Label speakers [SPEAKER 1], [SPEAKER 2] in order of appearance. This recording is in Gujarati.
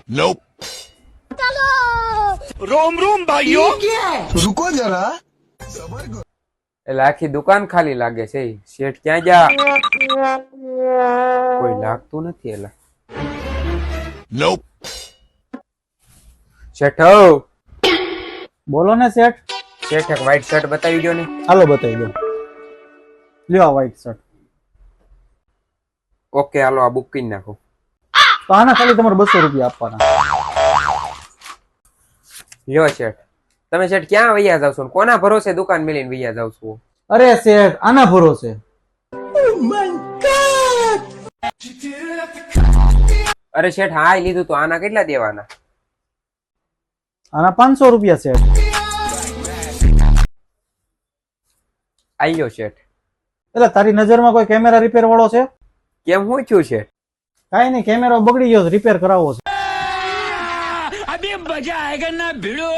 [SPEAKER 1] Nope. रोम रोम भाइयों रुको जरा
[SPEAKER 2] એટલે આખી દુકાન ખાલી લાગે છે. શેઠ ક્યાં જા? કોઈ લાગતું નથી. એલા
[SPEAKER 1] Nope.
[SPEAKER 2] શેઠ
[SPEAKER 3] બોલો ને શેઠ.
[SPEAKER 2] શેઠ એક વ્હાઈટ શર્ટ બતાવી દો ને.
[SPEAKER 3] હાલો બતાવી દો. લ્યો આ વ્હાઈટ શર્ટ.
[SPEAKER 2] ઓકે હાલો આ બુક કરી નાખો.
[SPEAKER 3] તો આના ખાલી તમારે 200 રૂપિયા આપવાના.
[SPEAKER 2] લ્યો શેઠ. તમે શેઠ ક્યાં વૈયા જાવ છો ને કોના ભરોસે દુકાન મેલીને વૈયા જાવ છો?
[SPEAKER 3] અરે શેઠ આના ભરોસે.
[SPEAKER 2] અરે શેઠ હા લીધું તો આના કેટલા દેવાના?
[SPEAKER 3] આના 500 રૂપિયા શેઠ.
[SPEAKER 2] આયો શેઠ.
[SPEAKER 3] એટલે તારી નજરમાં કોઈ કેમેરા રિપેર વાળો છે?
[SPEAKER 2] કેમ હું છું શેઠ?
[SPEAKER 3] કાઈ નહીં, કેમેરો બગડી ગયો, રિપેર કરાવવો છે.
[SPEAKER 1] अभी मजा आएगा ना भिड़ो